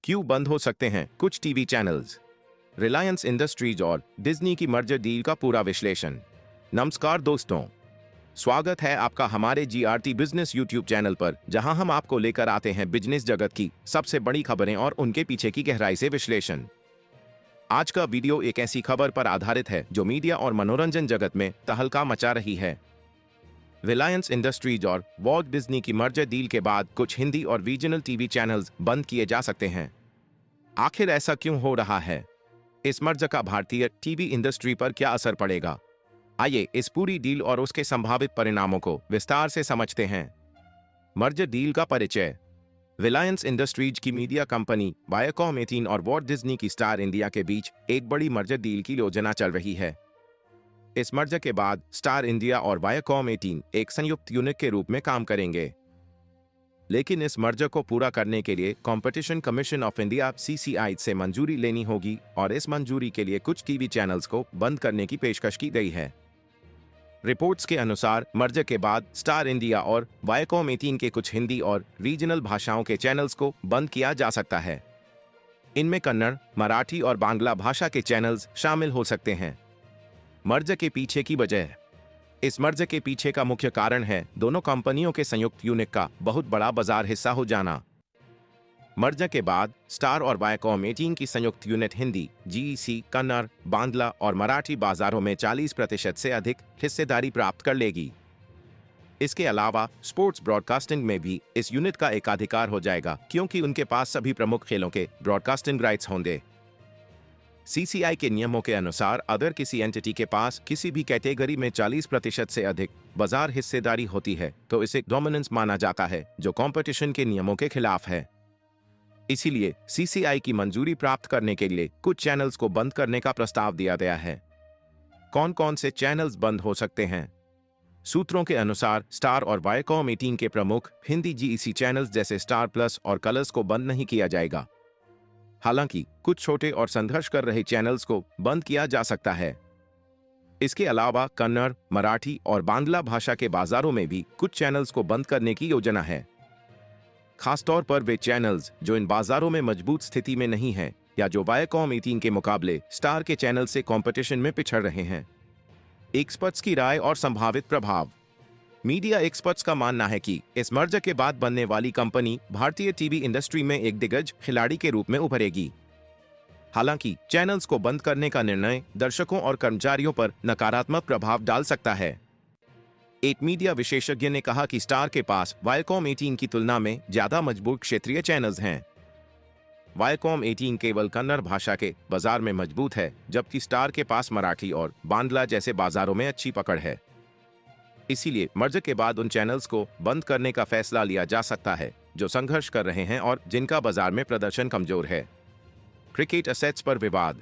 क्यों बंद हो सकते हैं कुछ टीवी चैनल्स? रिलायंस इंडस्ट्रीज और डिज्नी की मर्जर डील का पूरा विश्लेषण। नमस्कार दोस्तों, स्वागत है आपका हमारे जीआरटी बिजनेस यूट्यूब चैनल पर, जहां हम आपको लेकर आते हैं बिजनेस जगत की सबसे बड़ी खबरें और उनके पीछे की गहराई से विश्लेषण। आज का वीडियो एक ऐसी खबर पर आधारित है जो मीडिया और मनोरंजन जगत में तहलका मचा रही है। रिलायंस इंडस्ट्रीज और वॉल्ट डिज्नी की मर्जर डील के बाद कुछ हिंदी और रीजनल टीवी चैनल्स बंद किए जा सकते हैं। आखिर ऐसा क्यों हो रहा है? इस मर्जर का भारतीय टीवी इंडस्ट्री पर क्या असर पड़ेगा? आइए इस पूरी डील और उसके संभावित परिणामों को विस्तार से समझते हैं। मर्जर डील का परिचय। रिलायंस इंडस्ट्रीज की मीडिया कंपनी वायाकॉम 18 और वॉल्ट डिज्नी की स्टार इंडिया के बीच एक बड़ी मर्जर डील की योजना चल रही है। इस मर्जर के बाद स्टार इंडिया और वायाकॉम 18 एक संयुक्त यूनिट के रूप में काम करेंगे। लेकिन इस मर्जर को पूरा करने के लिए competition commission of India (CCI) से मंजूरी लेनी होगी और इस मंजूरी के लिए कुछ टीवी चैनल्स को बंद करने की पेशकश की गई है। रिपोर्ट्स के अनुसार मर्जर के बाद स्टार इंडिया और वायाकॉम 18 के कुछ हिंदी और रीजनल भाषाओं के चैनल्स को बंद किया जा सकता है। इनमें कन्नड़, मराठी और बांग्ला भाषा के चैनल्स शामिल हो सकते हैं। मर्जर के पीछे की वजह। इस मर्जर के पीछे का मुख्य कारण है दोनों कंपनियों के संयुक्त यूनिट का बहुत बड़ा बाजार हिस्सा हो जाना। मर्जर के बाद स्टार और वायाकॉम 18 की संयुक्त यूनिट हिंदी, GEC, कन्नड़, बांग्ला और मराठी बाजारों में 40% से अधिक हिस्सेदारी प्राप्त कर लेगी। इसके अलावा स्पोर्ट्स ब्रॉडकास्टिंग में भी इस यूनिट का एकाधिकार हो जाएगा, क्योंकि उनके पास सभी प्रमुख खेलों के ब्रॉडकास्टिंग राइट्स होंगे। CCI के नियमों के अनुसार अगर किसी एंटिटी के पास किसी भी कैटेगरी में 40% से अधिक बाजार हिस्सेदारी होती है तो इसे डोमिनेंस माना जाता है, जो कंपटीशन के नियमों के खिलाफ है। इसीलिए CCI की मंजूरी प्राप्त करने के लिए कुछ चैनल्स को बंद करने का प्रस्ताव दिया गया है। कौन कौन से चैनल्स बंद हो सकते हैं? सूत्रों के अनुसार स्टार और वायाकॉम 18 के प्रमुख हिंदी GEC चैनल्स जैसे स्टार प्लस और कलर्स को बंद नहीं किया जाएगा। हालांकि कुछ छोटे और संघर्ष कर रहे चैनल्स को बंद किया जा सकता है। इसके अलावा कन्नड़, मराठी और बांग्ला भाषा के बाजारों में भी कुछ चैनल्स को बंद करने की योजना है। खासतौर पर वे चैनल्स जो इन बाजारों में मजबूत स्थिति में नहीं हैं या जो वायाकॉम 18 के मुकाबले स्टार के चैनल से कंपटीशन में पिछड़ रहे हैं। एक्सपर्ट्स की राय और संभावित प्रभाव। मीडिया एक्सपर्ट्स का मानना है कि इस मर्जर के बाद बनने वाली कंपनी भारतीय टीवी इंडस्ट्री में एक दिग्गज खिलाड़ी के रूप में उभरेगी। हालांकि चैनल्स को बंद करने का निर्णय दर्शकों और कर्मचारियों पर नकारात्मक प्रभाव डाल सकता है। एक मीडिया विशेषज्ञ ने कहा कि स्टार के पास वायाकॉम 18 की तुलना में ज्यादा मजबूत क्षेत्रीय चैनल्स हैं। वायाकॉम 18 केवल कन्नड़ भाषा के बाजार में मजबूत है, जबकि स्टार के पास मराठी और बांग्ला जैसे बाजारों में अच्छी पकड़ है। इसीलिए मर्जर के बाद उन चैनल्स को बंद करने का फैसला लिया जा सकता है जो संघर्ष कर रहे हैं और जिनका बाजार में प्रदर्शन कमजोर है। क्रिकेट एसेट्स पर विवाद।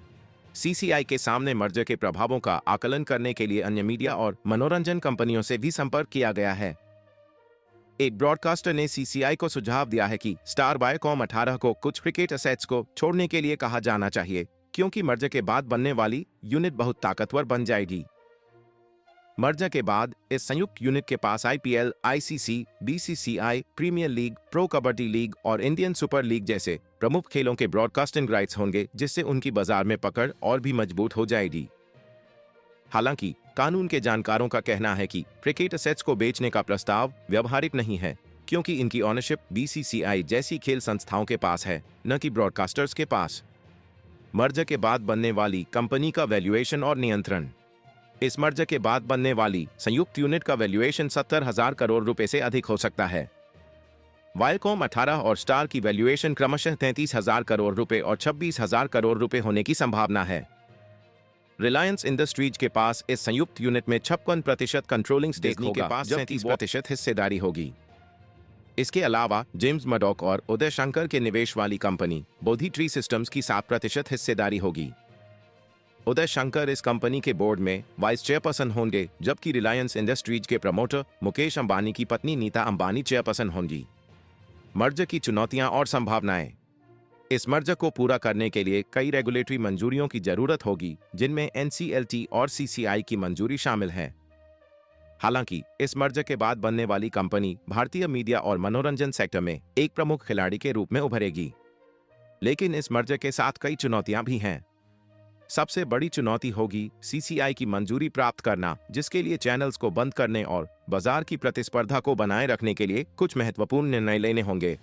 CCI के सामने मर्जर के प्रभावों का आकलन करने के लिए अन्य मीडिया और मनोरंजन कंपनियों से भी संपर्क किया गया है। एक ब्रॉडकास्टर ने CCI को सुझाव दिया है कि स्टार वायाकॉम 18 को कुछ क्रिकेट एसेट्स को छोड़ने के लिए कहा जाना चाहिए, क्योंकि मर्जर के बाद बनने वाली यूनिट बहुत ताकतवर बन जाएगी। मर्जर के बाद इस संयुक्त यूनिट के पास IPL, ICC, BCCI, premier league, pro kabaddi league और इंडियन सुपर लीग जैसे प्रमुख खेलों के ब्रॉडकास्टिंग राइट्स होंगे, जिससे उनकी बाजार में पकड़ और भी मजबूत हो जाएगी। हालांकि कानून के जानकारों का कहना है कि क्रिकेट एसेट्स को बेचने का प्रस्ताव व्यवहारिक नहीं है, क्योंकि इनकी ओनरशिप BCCI जैसी खेल संस्थाओं के पास है, न कि ब्रॉडकास्टर्स के पास। मर्जर के बाद बनने वाली कंपनी का वैल्यूएशन और नियंत्रण। इस मर्जर के बाद बनने वाली संयुक्त यूनिट का वैल्यूएशन 70,000 करोड़ रुपए से अधिक हो सकता है। वायाकॉम 18 और स्टार की वैल्यूएशन क्रमशः 33,000 करोड़ रुपए और 26,000 करोड़ रुपए होने की संभावना है। रिलायंस इंडस्ट्रीज के पास इस संयुक्त यूनिट में 56% कंट्रोलिंग स्टेक होगा, के पास 37% हिस्सेदारी होगी। इसके अलावा जेम्स मडॉक और उदय शंकर के निवेश वाली कंपनी बोधी ट्री सिस्टम्स की 7% हिस्सेदारी होगी। उदय शंकर इस कंपनी के बोर्ड में वाइस चेयरपर्सन होंगे, जबकि रिलायंस इंडस्ट्रीज के प्रमोटर मुकेश अंबानी की पत्नी नीता अंबानी चेयरपर्सन होंगी। मर्जर की चुनौतियां और संभावनाएं। इस मर्जर को पूरा करने के लिए कई रेगुलेटरी मंजूरियों की जरूरत होगी, जिनमें NCLT और CCI की मंजूरी शामिल है। हालांकि इस मर्जर के बाद बनने वाली कंपनी भारतीय मीडिया और मनोरंजन सेक्टर में एक प्रमुख खिलाड़ी के रूप में उभरेगी। लेकिन इस मर्जर के साथ कई चुनौतियां भी हैं। सबसे बड़ी चुनौती होगी सीसीआई की मंजूरी प्राप्त करना, जिसके लिए चैनल्स को बंद करने और बाजार की प्रतिस्पर्धा को बनाए रखने के लिए कुछ महत्वपूर्ण निर्णय लेने होंगे।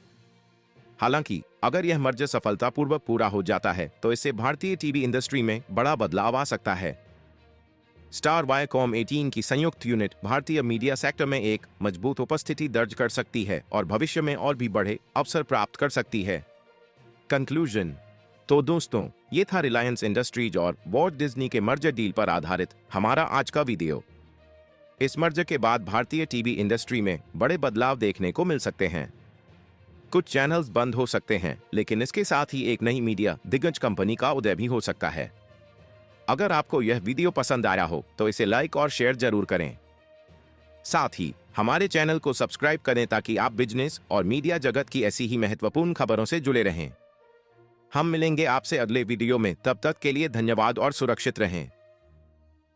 हालांकि अगर यह मर्जर सफलतापूर्वक पूरा हो जाता है तो इससे भारतीय टीवी इंडस्ट्री में बड़ा बदलाव आ सकता है। स्टार वायाकॉम 18 की संयुक्त यूनिट भारतीय मीडिया सेक्टर में एक मजबूत उपस्थिति दर्ज कर सकती है और भविष्य में और भी बड़े अवसर प्राप्त कर सकती है। कंक्लूजन। तो दोस्तों, ये था रिलायंस इंडस्ट्रीज और वॉल्ट डिज्नी के मर्जर डील पर आधारित हमारा आज का वीडियो। इस मर्जर के बाद भारतीय टीवी इंडस्ट्री में बड़े बदलाव देखने को मिल सकते हैं। कुछ चैनल्स बंद हो सकते हैं, लेकिन इसके साथ ही एक नई मीडिया दिग्गज कंपनी का उदय भी हो सकता है। अगर आपको यह वीडियो पसंद आया हो तो इसे लाइक और शेयर जरूर करें। साथ ही हमारे चैनल को सब्सक्राइब करें ताकि आप बिजनेस और मीडिया जगत की ऐसी ही महत्वपूर्ण खबरों से जुड़े रहें। हम मिलेंगे आपसे अगले वीडियो में, तब तक के लिए धन्यवाद और सुरक्षित रहें।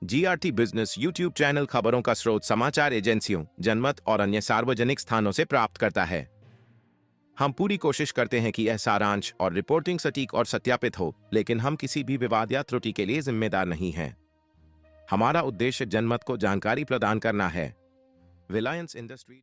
जीआरटी बिजनेस यूट्यूब चैनल खबरों का स्रोत समाचार एजेंसियों, जनमत और अन्य सार्वजनिक स्थानों से प्राप्त करता है। हम पूरी कोशिश करते हैं कि यह सारांश और रिपोर्टिंग सटीक और सत्यापित हो, लेकिन हम किसी भी विवाद या त्रुटि के लिए जिम्मेदार नहीं हैं। हमारा उद्देश्य जनमत को जानकारी प्रदान करना है। रिलायंस इंडस्ट्री